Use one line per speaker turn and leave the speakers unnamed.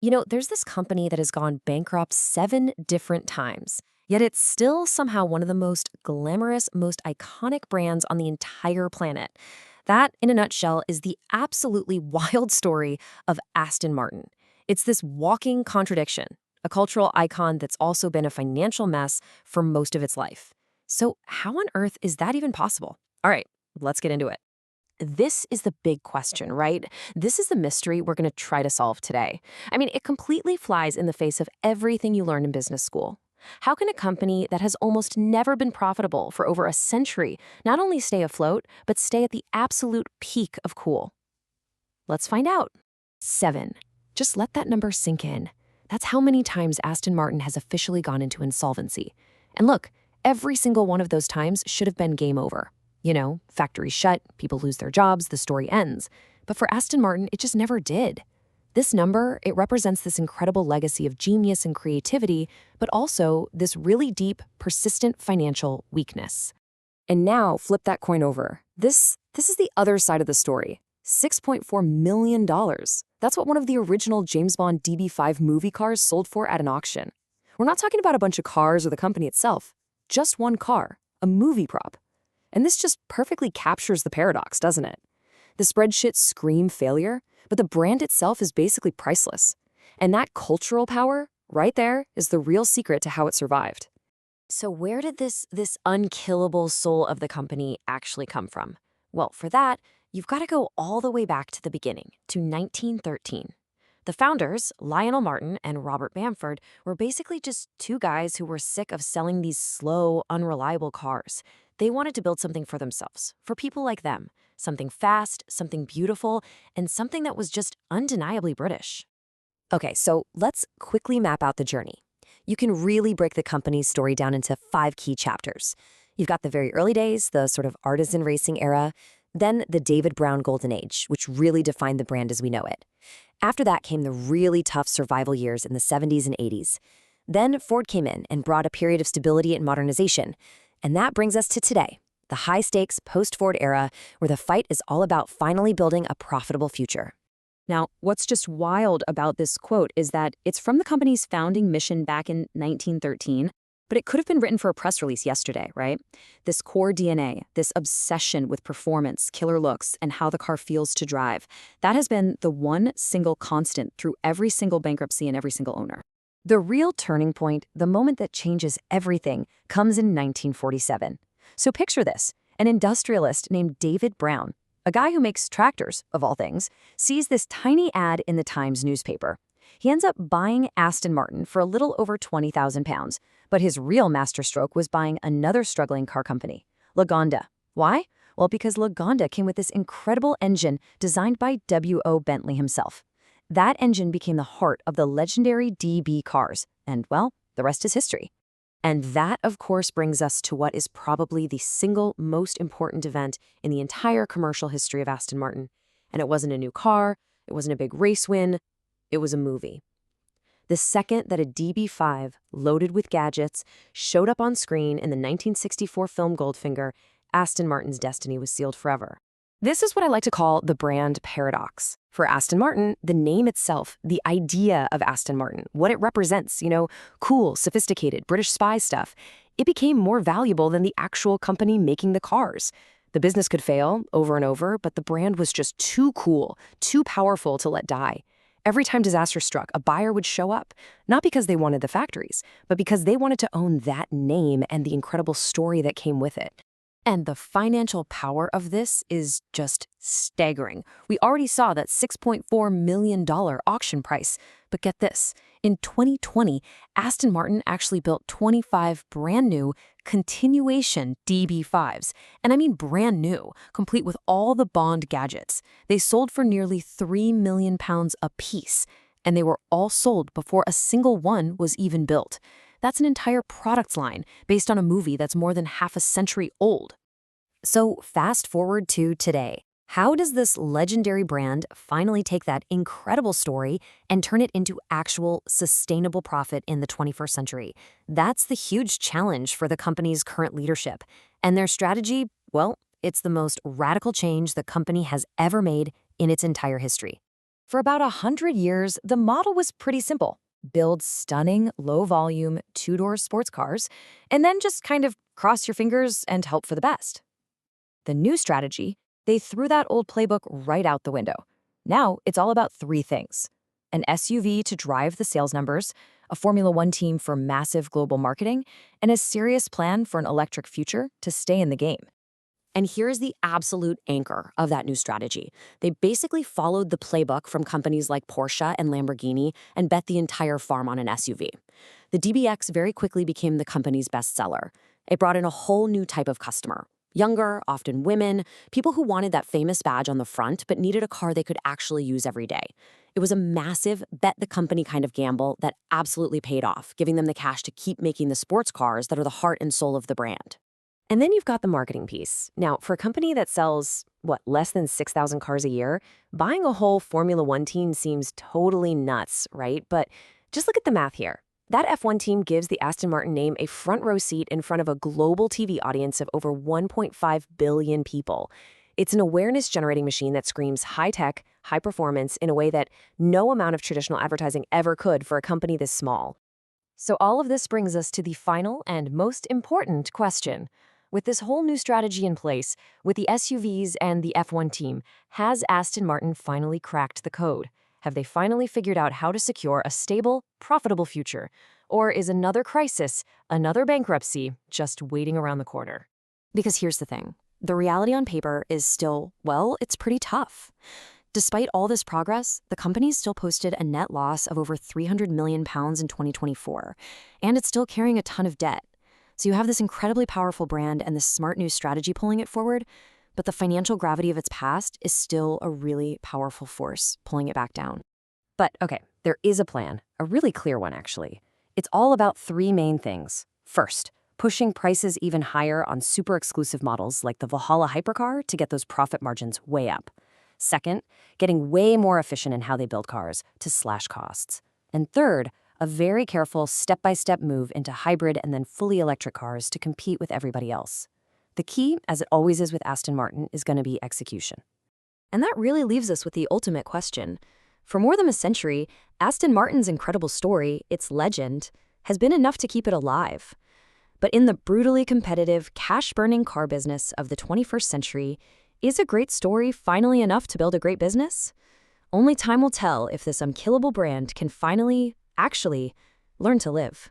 There's this company that has gone bankrupt 7 different times, yet it's still somehow one of the most glamorous, most iconic brands on the entire planet. That, in a nutshell, is the absolutely wild story of Aston Martin. It's this walking contradiction, a cultural icon that's also been a financial mess for most of its life. So, how on earth is that even possible? All right, let's get into it. This is the big question, right? This is the mystery we're going to try to solve today. I mean, it completely flies in the face of everything you learn in business school. How can a company that has almost never been profitable for over a century not only stay afloat, but stay at the absolute peak of cool? Let's find out. 7. Just let that number sink in. That's how many times Aston Martin has officially gone into insolvency. And look, every single one of those times should have been game over. Factories shut, people lose their jobs, the story ends. But for Aston Martin, it just never did. This number, it represents this incredible legacy of genius and creativity, but also this really deep, persistent financial weakness. And now, flip that coin over. This is the other side of the story. $6.4 million. That's what one of the original James Bond DB5 movie cars sold for at an auction. We're not talking about a bunch of cars or the company itself. Just one car, a movie prop. And this just perfectly captures the paradox, doesn't it? The spreadsheets scream failure, but the brand itself is basically priceless. And that cultural power, right there, is the real secret to how it survived. So where did this unkillable soul of the company actually come from? Well, for that, you've got to go all the way back to the beginning, to 1913. The founders, Lionel Martin and Robert Bamford, were basically just two guys who were sick of selling these slow, unreliable cars. They wanted to build something for themselves, for people like them, something fast, something beautiful, and something that was just undeniably British. Okay, so let's quickly map out the journey. You can really break the company's story down into 5 key chapters. You've got the very early days, the sort of artisan racing era, then the David Brown Golden Age, which really defined the brand as we know it. After that came the really tough survival years in the 70s and 80s. Then Ford came in and brought a period of stability and modernization. And that brings us to today, the high-stakes post-Ford era, where the fight is all about finally building a profitable future. Now, what's just wild about this quote is that it's from the company's founding mission back in 1913, but it could have been written for a press release yesterday, right? This core DNA, this obsession with performance, killer looks, and how the car feels to drive, that has been the one single constant through every single bankruptcy and every single owner. The real turning point, the moment that changes everything, comes in 1947. So picture this, an industrialist named David Brown, a guy who makes tractors, of all things, sees this tiny ad in the Times newspaper. He ends up buying Aston Martin for a little over £20,000, but his real masterstroke was buying another struggling car company, Lagonda. Why? Well, because Lagonda came with this incredible engine designed by W.O. Bentley himself. That engine became the heart of the legendary DB cars, and, well, the rest is history. And that, of course, brings us to what is probably the single most important event in the entire commercial history of Aston Martin. And it wasn't a new car, it wasn't a big race win, it was a movie. The second that a DB5, loaded with gadgets, showed up on screen in the 1964 film Goldfinger, Aston Martin's destiny was sealed forever. This is what I like to call the brand paradox. For Aston Martin, the name itself, the idea of Aston Martin, what it represents, cool, sophisticated, British spy stuff, it became more valuable than the actual company making the cars. The business could fail over and over, but the brand was just too cool, too powerful to let die. Every time disaster struck, a buyer would show up, not because they wanted the factories, but because they wanted to own that name and the incredible story that came with it. And the financial power of this is just staggering. We already saw that $6.4 million auction price. But get this, in 2020, Aston Martin actually built 25 brand new continuation DB5s. And I mean brand new, complete with all the Bond gadgets. They sold for nearly £3 million a piece. And they were all sold before a single one was even built. That's an entire product line based on a movie that's more than half a century old. So fast forward to today. How does this legendary brand finally take that incredible story and turn it into actual sustainable profit in the 21st century? That's the huge challenge for the company's current leadership. And their strategy, well, it's the most radical change the company has ever made in its entire history. For about 100 years, the model was pretty simple. Build stunning, low-volume, two-door sports cars, and then just kind of cross your fingers and hope for the best. The new strategy, they threw that old playbook right out the window. Now, it's all about three things: an SUV to drive the sales numbers, a Formula One team for massive global marketing, and a serious plan for an electric future to stay in the game. And here's the absolute anchor of that new strategy. They basically followed the playbook from companies like Porsche and Lamborghini and bet the entire farm on an SUV. The DBX very quickly became the company's bestseller. It brought in a whole new type of customer. Younger, often women, people who wanted that famous badge on the front but needed a car they could actually use every day. It was a massive bet-the-company kind of gamble that absolutely paid off, giving them the cash to keep making the sports cars that are the heart and soul of the brand. And then you've got the marketing piece. Now, for a company that sells, less than 6,000 cars a year, buying a whole Formula One team seems totally nuts, right? But just look at the math here. That F1 team gives the Aston Martin name a front row seat in front of a global TV audience of over 1.5 billion people. It's an awareness-generating machine that screams high-tech, high performance in a way that no amount of traditional advertising ever could for a company this small. So all of this brings us to the final and most important question. With this whole new strategy in place, with the SUVs and the F1 team, has Aston Martin finally cracked the code? Have they finally figured out how to secure a stable, profitable future? Or is another crisis, another bankruptcy, just waiting around the corner? Because here's the thing. The reality on paper is still, it's pretty tough. Despite all this progress, the company's still posted a net loss of over £300 million in 2024, and it's still carrying a ton of debt. So you have this incredibly powerful brand and this smart new strategy pulling it forward, but the financial gravity of its past is still a really powerful force pulling it back down. But okay, there is a plan, a really clear one actually. It's all about three main things. First, pushing prices even higher on super exclusive models like the Valhalla hypercar to get those profit margins way up. Second, getting way more efficient in how they build cars to slash costs. And third, a very careful step-by-step move into hybrid and then fully electric cars to compete with everybody else. The key, as it always is with Aston Martin, is going to be execution. And that really leaves us with the ultimate question. For more than a century, Aston Martin's incredible story, its legend, has been enough to keep it alive. But in the brutally competitive, cash-burning car business of the 21st century, is a great story finally enough to build a great business? Only time will tell if this unkillable brand can finally, actually, learn to live.